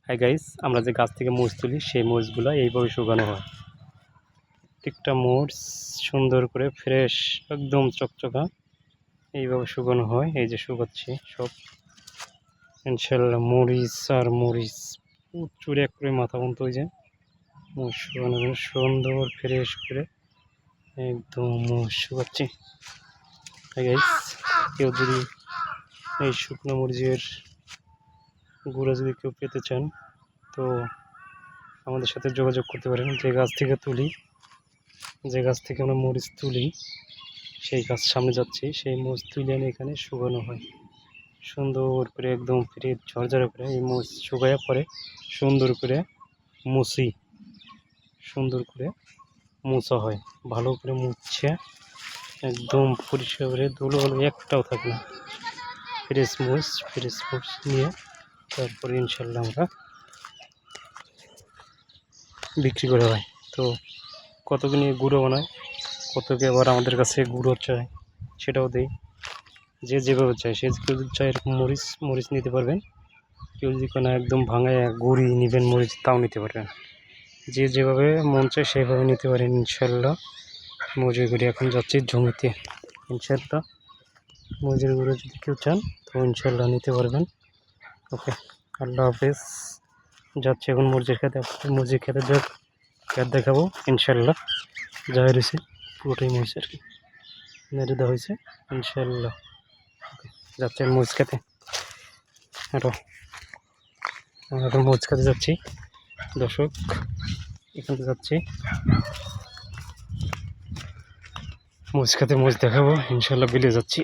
Hi guys, আমরা যে গাছ থেকে মরিচ তুলি সেই মরিচগুলো এইভাবে শুকানো হয়। প্রত্যেকটা মরিচ সুন্দর করে ফ্রেশ একদম চকচকা এইভাবে শুকানো হয়। এই যে শুকাচ্ছি সব ইনশাল্লাহ মরিচ আর মরিচ প্রচুর এক করে মাথা পর্যন্ত ওই যে মরিচ শুকানো সুন্দর ফ্রেশ করে একদম মরিচ শুকাচ্ছি। হাই গাইস, কেউ যদি এই শুকনো মরিচের গুঁড়া যদি কেউ পেতে চান তো আমাদের সাথে যোগাযোগ করতে পারেন। যে গাছ থেকে আমরা মরিচ তুলি সেই গাছ সামনে যাচ্ছি, সেই মরিচ তুলে এনে এখানে শুকানো হয় সুন্দর করে একদম ফ্রেশ ঝরঝরে করে। এই মরিচ শুকাইয়া পরে সুন্দর করে মোছা হয়, ভালো করে মুছে একদম পরিষ্কার করে ধুলো একটাও থাকে না। ফ্রেশ মরিচ নিয়ে তারপরে ইনশাল্লাহ আমরা বিক্রি করা হয়। তো কতকে নিয়ে গুঁড়ো বানায়, কতকে আবার আমাদের কাছে গুঁড়ো চায় সেটাও দেই। যে যেভাবে চায়, সে কেউ যদি চায় এরকম মরিচ নিতে পারবেন। কেউ যদি কোনো একদম ভাঙায় গুঁড়ি নেবেন মরিচ, তাও নিতে পারবেন। যে যেভাবে মন চায় সেভাবে নিতে পারেন ইনশাল্লাহ। মরিচের গুঁড়ি এখন যাচ্ছি জমিতে ইনশাল্লাহ। মরিচের গুঁড়ো যদি কেউ চান তো ইনশাল্লাহ নিতে পারবেন। ওকে, আল্লাহ হাফেজ। যাচ্ছে এখন মরিচের খেতে খেত দেখাবো ইনশাল্লাহ। যা রয়েছে পুরোটাই মরিচ আর কি নেড়ে দেওয়া হয়েছে ইনশাল্লাহ। ওকে, যাচ্ছে মরিচ খেতে। আমরা এখন মরিচ খেতে যাচ্ছি দর্শক, এখান থেকে যাচ্ছি মরিচ খেতে, মরিচ দেখাবো ইনশাল্লাহ। বিলে যাচ্ছি।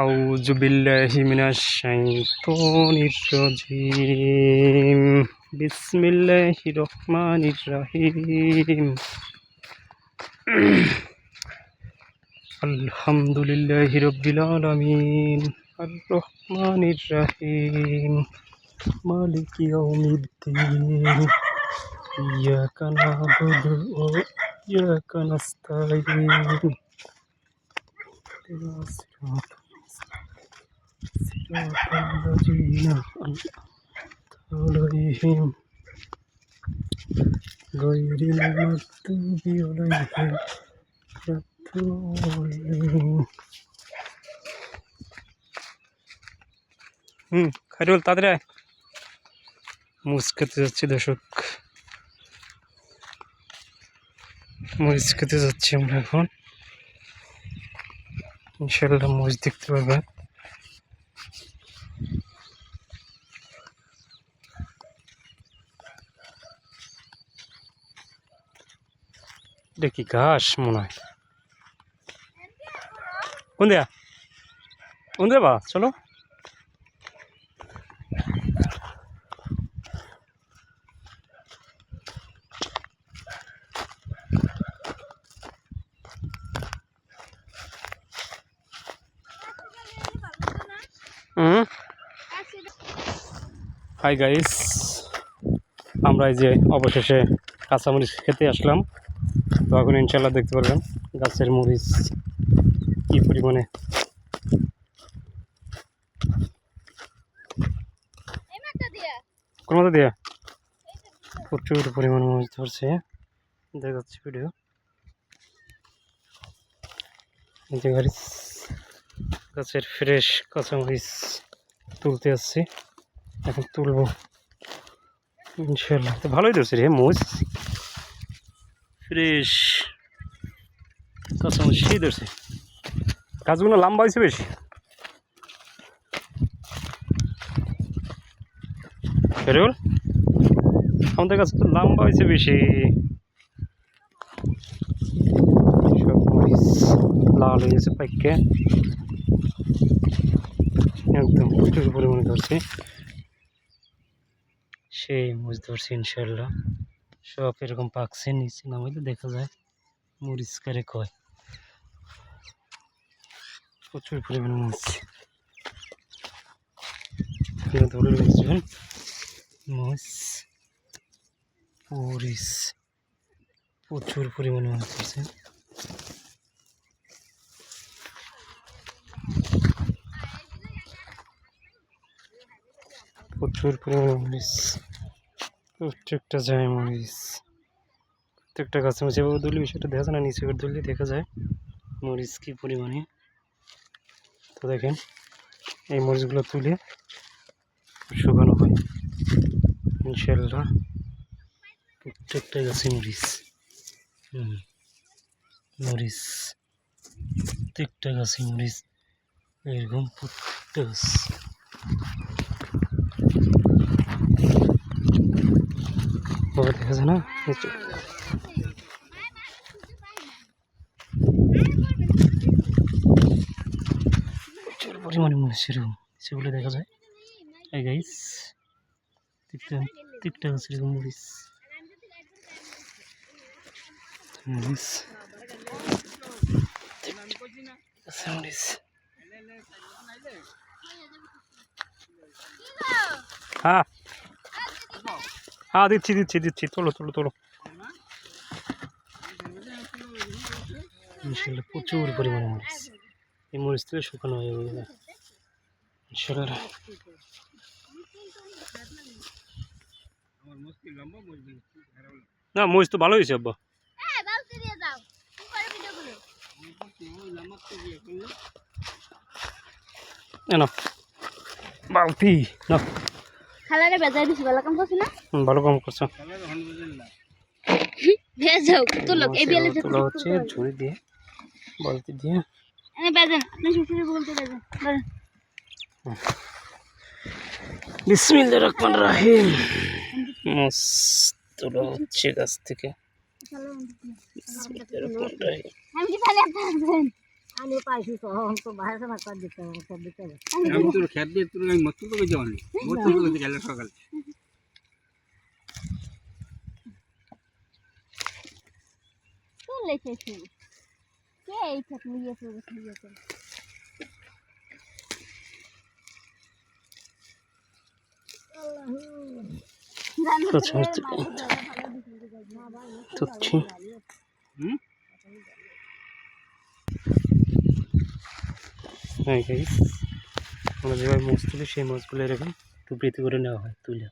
আউযু বিল্লাহি মিনাশ শাইতানির রাজিম। বিসমিল্লাহির রহমানির রহিম। আলহামদুলিল্লাহি রাব্বিল আলামিন আর রহমানির রহিম মালিকি ইয়াউমিদ্দিন ইয়াকা না'বুদু ওয়া ইয়াকা নাস্তাঈন সিরাতাল্লাযীনা আন'আমতা আলাইহিম গায়রিল মাগদুবি আলাইহিম ওয়ালাদ-দাল্লিন। খায়রুল তাড়াতাড়ি আয়। মরিচ খেতে যাচ্ছি দর্শক, মরিচ খেতে যাচ্ছি আমরা এখন ইনশাল্লাহ। মরিচ দেখতে পাবেন। এটা কি ঘাস মনে হয়? কোন দেবা চলো। হাই গাইস, আমরা এই যে অবশেষে কাঁচামরিচ খেতে আসলাম। তো এখন ইনশাল্লাহ দেখতে পারবেন গাছের মরিচ কি পরিমাণে। কোন মতো দিয়া প্রচুর পরিমাণে মরিচ ধরছে, দেখাচ্ছি ভিডিও। এই যে গাছের ফ্রেশ কাঁচামরিচ তুলতে আসছি, এখন তুলবো ইনশাল্লাহ। তো ভালোই ধরছে রে মরিচ, ফ্রেশ কাঁচামরিচ সেই ধরছে। গাছগুলো লম্বা হয়েছে বেশি। বেরোল আমাদের কাছে তো লম্বা হয়েছে বেশি। সব মরিচ লাল হয়ে গেছে পাইকে, একদম প্রচুর পরিমাণে ধরছে। সেই মরিচ ধরছে ইনশাল্লাহ। সব এরকম পাকছে, নিচে নামাইলে দেখা যায় মরিচ কারে কয়। প্রচুর পরিমাণে মরিচ ধরে রয়েছেন। মরিচ প্রচুর পরিমাণে মাছ আছে। প্রচুর পরিমাণে মরিচ, প্রত্যেকটা যায় মরিচ, প্রত্যেকটা গাছে যেভাবে তুলি সেটা দেখা যায় না, নিচে করে তুললে দেখা যায় মরিচ কী পরিমাণে। তো দেখেন এই মরিচগুলো তুলে শুকানো হয় ইনশাল্লাহ। প্রত্যেকটা গাছে মরিচ, মরিচ, প্রত্যেকটা গাছে মরিচ, এরকম প্রত্যেকটা গাছ। দেখা যায় না নিচে প্রচুর পরিমাণে মরিচ এরকম সেগুলো দেখা যায়। এই গাইস প্রত্যেকটা গাছ এরকম মরিচ, মরিচ, মরিচ। হ্যাঁ হ্যাঁ দিচ্ছি দিচ্ছি দিচ্ছি, তোলো তোলো তোলো। ইনশাল্লাহ প্রচুর পরিমাণে মরিচ, এই মরিচ থেকে শুকানো হয়ে গেছে ইনশাল্লাহ। না মরিচ তো ভালো হয়েছে আব্বা। না বালতি না খালারে বেজাই দিছি, ভালো কাম করছ না? ভালো কাম করছো। ভেজাও তো লোক এই বেলে তোলা হচ্ছে ঝুড়ি দিয়ে, বালতি দিয়ে। এনে বেজেন, আপনি শ্বশুরে বলতে বেজেন বলেন। বিসমিল্লাহির রহমানির রহিম। মাছ তোলা হচ্ছে গাছ থেকে। বিসমিল্লাহির রহমানির রহিম। আমি কি তাহলে আপনার আমি পাইছি তখন তো বাইরে না কর দিতে হবে। আমি তোর খেত দিয়ে তোর আমি মত তো যাওয়ানি মত তো গেল সকাল চলে এসেছি। কে এই থাক নিয়ে চলে গেছে? হ্যাঁ গাইস, আমরা যেভাবে মাছ তুলি সেই মাছগুলো এরকম টুকরিতে করে নেওয়া হয়, তুলে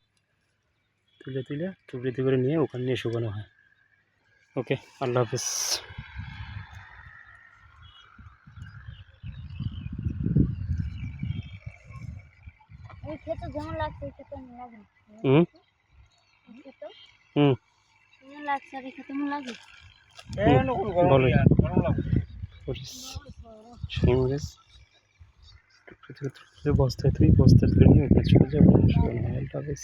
তুলে তুলে টুকরিতে করে নিয়ে ওখানে নিয়ে শুকানো হয়। ওকে, আল্লাহ হাফিজ। এই খেতে যেমন লাগছে খেতে মন লাগে না। খেতে কেমন লাগছে আর খেতে মন লাগে? বলো মরিচ বস্তায় তুই বস্তায় তুলে নিয়ে ওখানে চলে যাবো। আল্লাহ হাফিজ।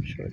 সবাই